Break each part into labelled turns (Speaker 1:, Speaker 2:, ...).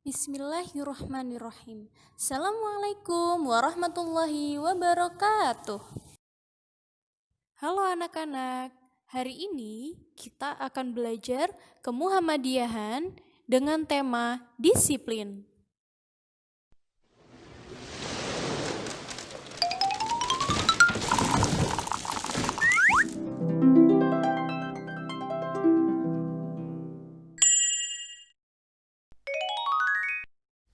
Speaker 1: Bismillahirrahmanirrahim. Assalamualaikum warahmatullahi wabarakatuh. Halo anak-anak, hari ini kita akan belajar kemuhammadiyahan dengan tema disiplin.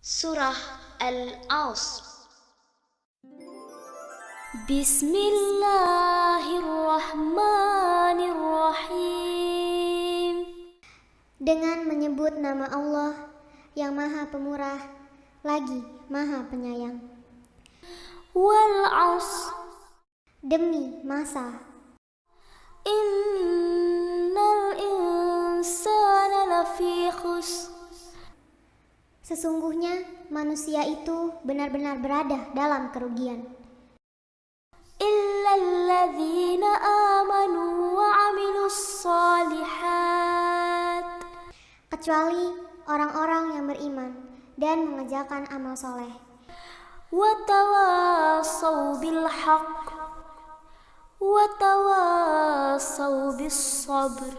Speaker 2: Surah Al-Asr. Bismillahirrahmanirrahim. Dengan menyebut nama Allah yang Maha Pemurah lagi Maha Penyayang. Wal 'asr, demi masa. Innal insana lafi khusr, sesungguhnya manusia itu benar-benar berada dalam kerugian. Illalladzina amanu wa 'amilus shalihat, kecuali orang-orang yang beriman dan mengerjakan amal soleh. Wa tawassaw bil haqq wa tawassaw bis sabr,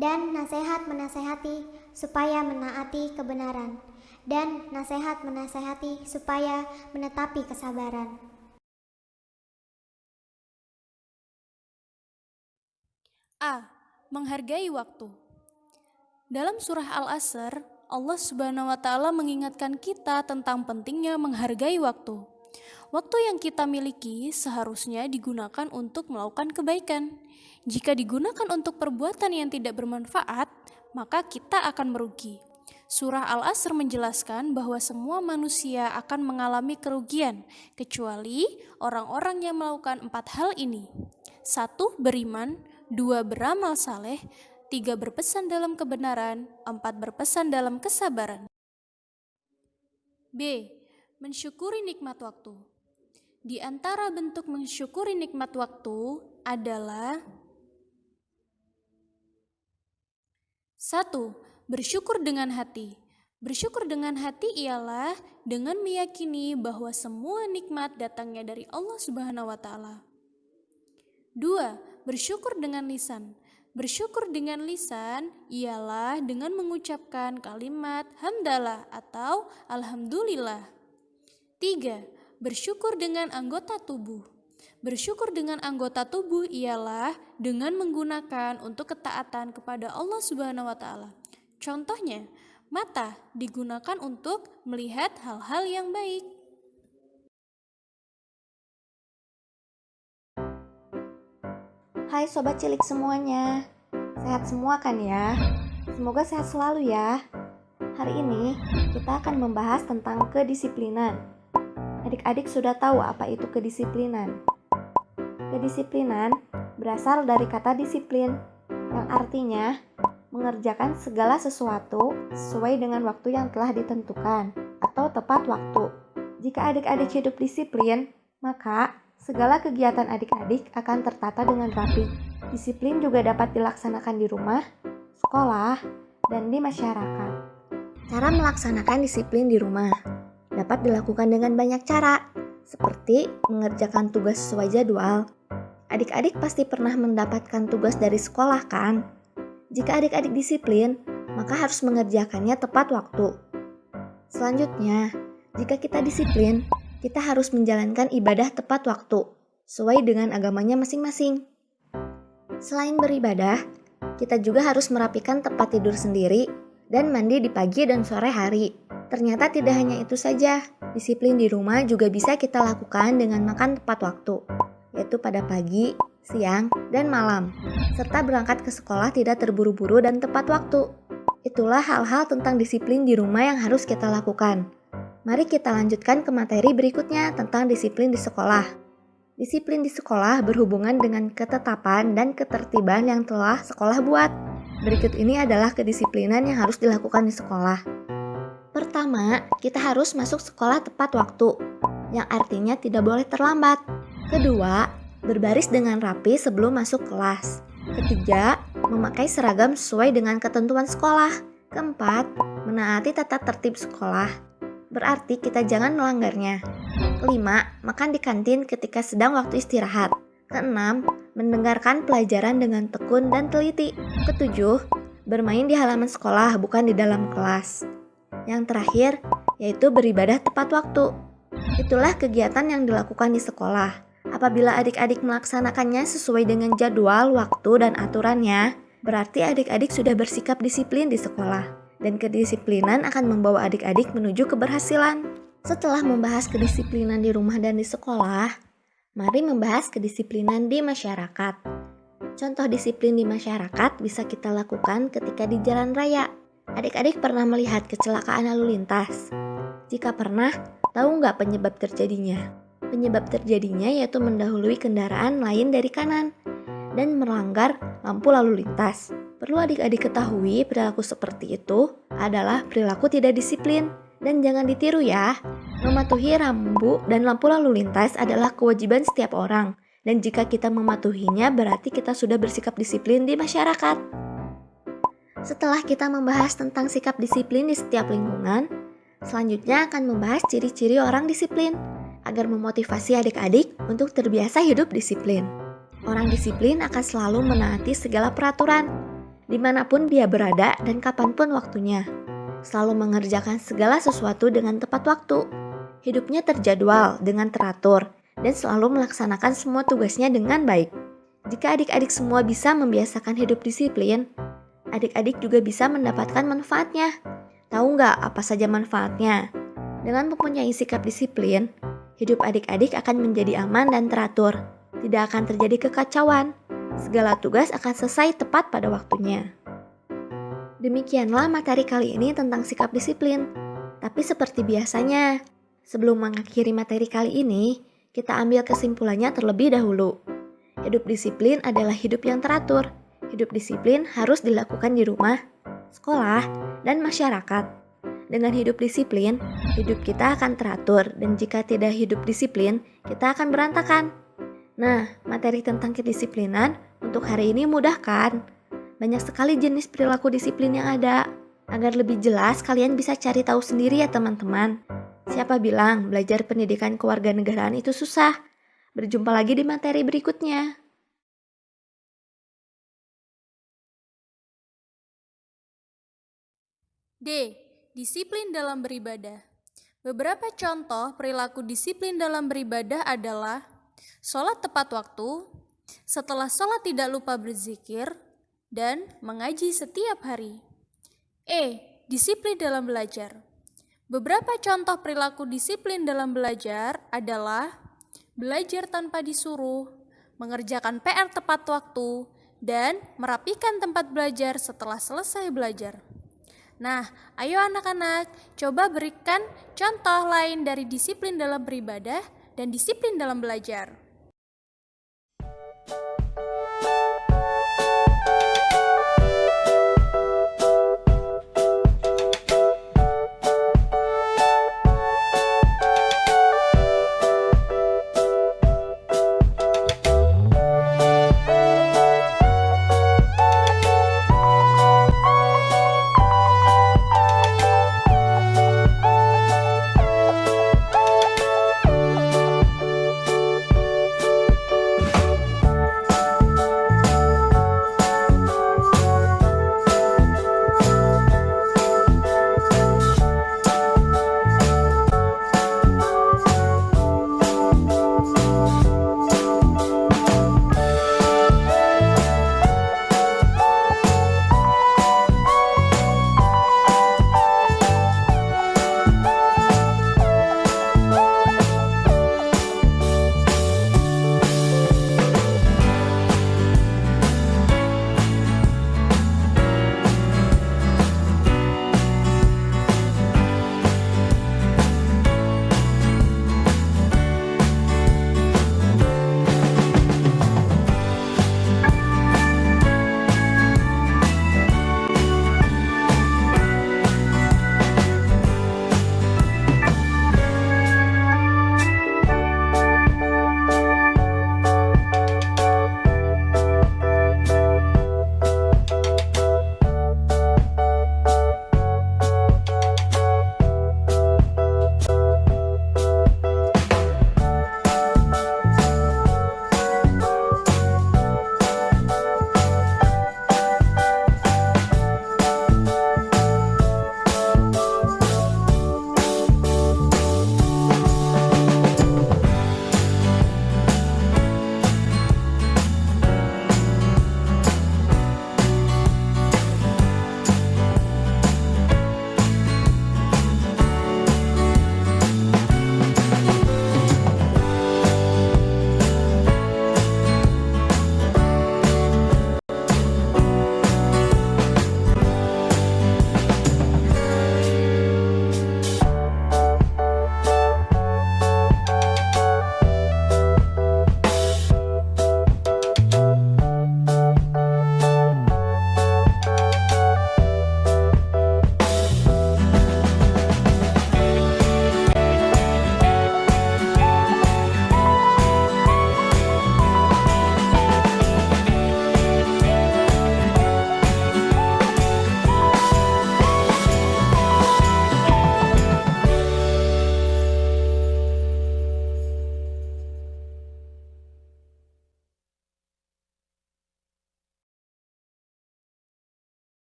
Speaker 2: dan nasihat menasehati supaya menaati kebenaran, dan nasihat menasehati supaya menetapi kesabaran.
Speaker 1: A. Menghargai waktu. Dalam surah Al-Asr, Allah Subhanahu wa Ta'ala mengingatkan kita tentang pentingnya menghargai waktu. Waktu yang kita miliki seharusnya digunakan untuk melakukan kebaikan. Jika digunakan untuk perbuatan yang tidak bermanfaat, maka kita akan merugi. Surah Al-Asr menjelaskan bahwa semua manusia akan mengalami kerugian, kecuali orang-orang yang melakukan 4 hal ini. 1. Beriman, 2. Beramal saleh, 3. Berpesan dalam kebenaran, 4. Berpesan dalam kesabaran. B. Mensyukuri nikmat waktu. Di antara bentuk mensyukuri nikmat waktu adalah 1. Bersyukur dengan hati. Bersyukur dengan hati ialah dengan meyakini bahwa semua nikmat datangnya dari Allah Subhanahu wa Ta'ala. 2. Bersyukur dengan lisan. Bersyukur dengan lisan ialah dengan mengucapkan kalimat hamdalah atau alhamdulillah. 3. Bersyukur dengan anggota tubuh. Bersyukur dengan anggota tubuh ialah dengan menggunakan untuk ketaatan kepada Allah Subhanahu wa Ta'ala. Contohnya, mata digunakan untuk melihat hal-hal yang baik.
Speaker 3: Hai sobat cilik semuanya, sehat semua kan ya? Semoga sehat selalu ya. Hari ini kita akan membahas tentang kedisiplinan. Adik-adik sudah tahu apa itu kedisiplinan? Kedisiplinan berasal dari kata disiplin, yang artinya mengerjakan segala sesuatu sesuai dengan waktu yang telah ditentukan atau tepat waktu. Jika adik-adik hidup disiplin, maka segala kegiatan adik-adik akan tertata dengan rapi. Disiplin juga dapat dilaksanakan di rumah, sekolah, dan di masyarakat. Cara melaksanakan disiplin di rumah dapat dilakukan dengan banyak cara, seperti mengerjakan tugas sesuai jadwal. Adik-adik pasti pernah mendapatkan tugas dari sekolah kan? Jika adik-adik disiplin, maka harus mengerjakannya tepat waktu. Selanjutnya, jika kita disiplin, kita harus menjalankan ibadah tepat waktu, sesuai dengan agamanya masing-masing. Selain beribadah, kita juga harus merapikan tempat tidur sendiri dan mandi di pagi dan sore hari. Ternyata tidak hanya itu saja, disiplin di rumah juga bisa kita lakukan dengan makan tepat waktu, yaitu pada pagi, siang, dan malam, serta berangkat ke sekolah tidak terburu-buru dan tepat waktu. Itulah hal-hal tentang disiplin di rumah yang harus kita lakukan. Mari kita lanjutkan ke materi berikutnya tentang disiplin di sekolah. Disiplin di sekolah berhubungan dengan ketetapan dan ketertiban yang telah sekolah buat. Berikut ini adalah kedisiplinan yang harus dilakukan di sekolah. Pertama, kita harus masuk sekolah tepat waktu, yang artinya tidak boleh terlambat. Kedua, berbaris dengan rapi sebelum masuk kelas. Ketiga, memakai seragam sesuai dengan ketentuan sekolah. Keempat, menaati tata tertib sekolah. Berarti kita jangan melanggarnya. Kelima, makan di kantin ketika sedang waktu istirahat. Keenam, mendengarkan pelajaran dengan tekun dan teliti. Ketujuh, bermain di halaman sekolah bukan di dalam kelas. Yang terakhir, yaitu beribadah tepat waktu. Itulah kegiatan yang dilakukan di sekolah. Apabila adik-adik melaksanakannya sesuai dengan jadwal, waktu, dan aturannya, berarti adik-adik sudah bersikap disiplin di sekolah. Dan kedisiplinan akan membawa adik-adik menuju keberhasilan. Setelah membahas kedisiplinan di rumah dan di sekolah, mari membahas kedisiplinan di masyarakat. Contoh disiplin di masyarakat bisa kita lakukan ketika di jalan raya. Adik-adik pernah melihat kecelakaan lalu lintas? Jika pernah, tahu nggak penyebab terjadinya? Penyebab terjadinya yaitu mendahului kendaraan lain dari kanan dan melanggar lampu lalu lintas. Perlu adik-adik ketahui perilaku seperti itu adalah perilaku tidak disiplin. Dan jangan ditiru ya, mematuhi rambu dan lampu lalu lintas adalah kewajiban setiap orang. Dan jika kita mematuhinya berarti kita sudah bersikap disiplin di masyarakat. Setelah kita membahas tentang sikap disiplin di setiap lingkungan, selanjutnya akan membahas ciri-ciri orang disiplin agar memotivasi adik-adik untuk terbiasa hidup disiplin. Orang disiplin akan selalu menaati segala peraturan, dimanapun dia berada dan kapanpun waktunya. Selalu mengerjakan segala sesuatu dengan tepat waktu. Hidupnya terjadwal dengan teratur dan selalu melaksanakan semua tugasnya dengan baik. Jika adik-adik semua bisa membiasakan hidup disiplin, adik-adik juga bisa mendapatkan manfaatnya. Tahu nggak apa saja manfaatnya? Dengan mempunyai sikap disiplin, hidup adik-adik akan menjadi aman dan teratur. Tidak akan terjadi kekacauan. Segala tugas akan selesai tepat pada waktunya. Demikianlah materi kali ini tentang sikap disiplin. Tapi seperti biasanya, sebelum mengakhiri materi kali ini, kita ambil kesimpulannya terlebih dahulu. Hidup disiplin adalah hidup yang teratur. Hidup disiplin harus dilakukan di rumah, sekolah, dan masyarakat. Dengan hidup disiplin, hidup kita akan teratur, dan jika tidak hidup disiplin, kita akan berantakan. Nah, materi tentang kedisiplinan untuk hari ini mudah kan? Banyak sekali jenis perilaku disiplin yang ada. Agar lebih jelas, kalian bisa cari tahu sendiri ya teman-teman. Siapa bilang belajar pendidikan kewarganegaraan itu susah? Berjumpa lagi di materi berikutnya.
Speaker 1: D. Disiplin dalam beribadah. Beberapa contoh perilaku disiplin dalam beribadah adalah sholat tepat waktu, setelah sholat tidak lupa berzikir, dan mengaji setiap hari. E. Disiplin dalam belajar. Beberapa contoh perilaku disiplin dalam belajar adalah belajar tanpa disuruh, mengerjakan PR tepat waktu, dan merapikan tempat belajar setelah selesai belajar. Nah, ayo anak-anak, coba berikan contoh lain dari disiplin dalam beribadah dan disiplin dalam belajar.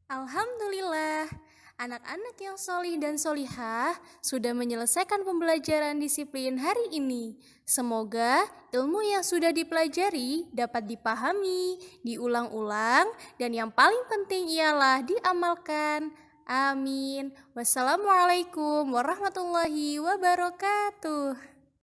Speaker 1: Alhamdulillah, anak-anak yang solih dan solihah sudah menyelesaikan pembelajaran disiplin hari ini. Semoga ilmu yang sudah dipelajari dapat dipahami, diulang-ulang, dan yang paling penting ialah diamalkan. Amin. Wassalamualaikum warahmatullahi wabarakatuh.